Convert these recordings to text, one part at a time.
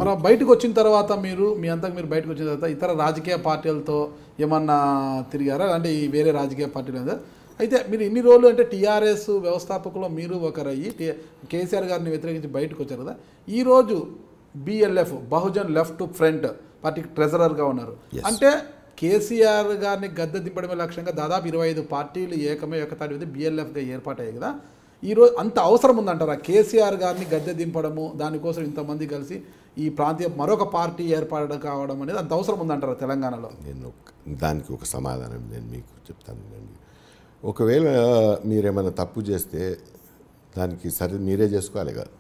మరి బయటకు వచ్చిన తర్వాత మీరు బయటకు వచ్చిన తర్వాత ఇతర రాజకీయ పార్టీలతో ఏమన్నా తిరిగారా అంటే ఈ వేరే రాజకీయ పార్టీలు అయితే మీరు ఇన్ని రోజులు అంటే టీఆర్ఎస్ వ్యవస్థాపకులు మీరు ఒకరయ్యి కేసీఆర్ గారిని వ్యతిరేకించి బయటకు వచ్చారు కదా ఈరోజు బిఎల్ఎఫ్ బహుజన్ లెఫ్ట్ ఫ్రంట్ పార్టీకి ట్రెజరర్గా ఉన్నారు అంటే కేసీఆర్ గారిని గద్దె దింపడమే లక్ష్యంగా దాదాపు 25 పార్టీలు ఏకతాటి మీద బిఎల్ఎఫ్గా ఏర్పాటయ్యాయి కదా ఈరోజు అంత అవసరం ఉందంటారా కేసీఆర్ గారిని గద్దె దింపడము దానికోసం ఇంతమంది కలిసి ఈ ప్రాంతీయ మరొక పార్టీ ఏర్పాటు కావడం అనేది అంత అవసరం ఉందంటారా తెలంగాణలో? నేను దానికి ఒక సమాధానం నేను మీకు చెప్తాను. ఒకవేళ మీరేమైనా తప్పు చేస్తే దానికి సరే మీరే చేసుకోవాలి కదా,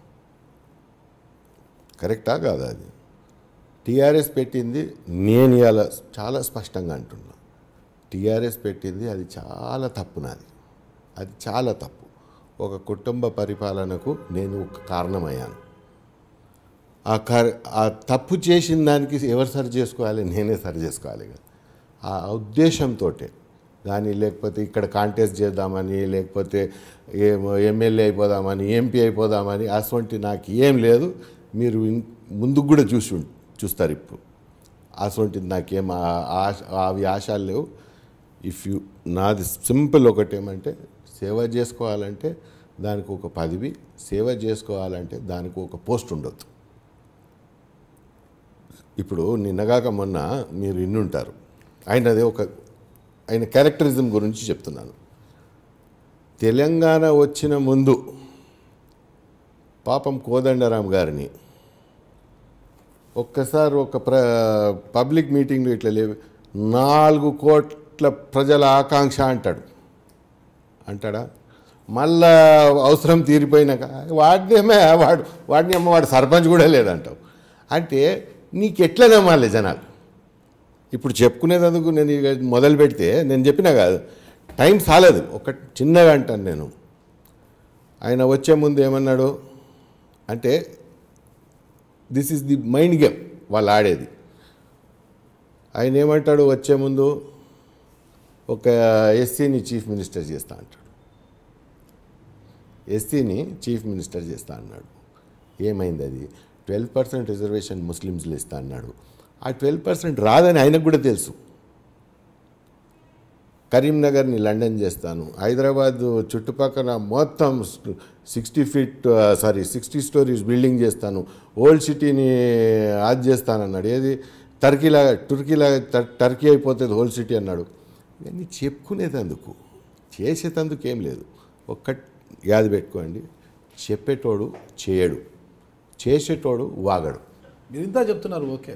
కరెక్టా కాదా? అది టీఆర్ఎస్ పెట్టింది, నేను ఇవాళ చాలా స్పష్టంగా అంటున్నా, టీఆర్ఎస్ పెట్టింది అది చాలా తప్పు, నాది అది చాలా తప్పు. ఒక కుటుంబ పరిపాలనకు నేను ఒక కారణమయ్యాను. ఆ తప్పు చేసిన దానికి ఎవరు సరి చేసుకోవాలి? నేనే సరి చేసుకోవాలి కదా. ఆ ఉద్దేశంతో కానీ లేకపోతే ఇక్కడ కాంటెస్ట్ చేద్దామని లేకపోతే ఎమ్మెల్యే అయిపోదామని ఎంపీ అయిపోదామని అటువంటి నాకు ఏం లేదు. మీరు ముందుకు కూడా చూస్తారు ఇప్పుడు. అటువంటిది నాకేం అవి ఆశలు లేవు. నాది సింపుల్ ఒకటేమంటే సేవ చేసుకోవాలంటే దానికి ఒక పదవి, సేవ చేసుకోవాలంటే దానికి ఒక పోస్ట్ ఉండొద్దు. ఇప్పుడు నిన్నగాక మొన్న మీరు ఇన్నుంటారు, ఆయన క్యారెక్టరిజం గురించి చెప్తున్నాను. తెలంగాణ వచ్చిన ముందు పాపం కోదండరాం గారిని ఒక్కసారి ఒక పబ్లిక్ మీటింగ్లో ఇట్లా 4 కోట్ల ప్రజల ఆకాంక్ష అంటాడా? మళ్ళా అవసరం తీరిపోయినాక వాడిని వాడు సర్పంచ్ కూడా లేదంటావు. అంటే నీకు ఎట్లా నమ్మాలి జనాలు? ఇప్పుడు చెప్పుకునేందుకు నేను మొదలు పెడితే నేను చెప్పినా కాదు, టైం చాలదు. ఒక చిన్నగా అంటాను నేను. ఆయన వచ్చే ముందు ఏమన్నాడు అంటే this is the mind game వాళ్ళు ఆడేది. ఆయన ఏమంటాడు వచ్చే ముందు, ఒక ఎస్సీని చీఫ్ మినిస్టర్ చేస్తా అంటాడు. ఎస్సీని చీఫ్ మినిస్టర్ చేస్తా అన్నాడు. ఏమైంది? అది 12% రిజర్వేషన్ ముస్లిమ్స్లో ఇస్తా అన్నాడు. ఆ 12% రాదని ఆయనకు కూడా తెలుసు. కరీంనగర్ని లండన్ చేస్తాను, హైదరాబాద్ చుట్టుపక్కల మొత్తం 60 స్టోరీస్ బిల్డింగ్ చేస్తాను, ఓల్డ్ సిటీని అది చేస్తానన్నాడు. ఏది టర్కీ అయిపోతుంది ఓల్డ్ సిటీ అన్నాడు. ఇవన్నీ చెప్పుకునేటందుకు, చేసేటందుకు ఏం లేదు. ఒక్కటి యాది పెట్టుకోండి, చెప్పేటోడు చేయడు, చేసేటోడు వాగడు. మీరు ఇంత చెప్తున్నారు, ఓకే.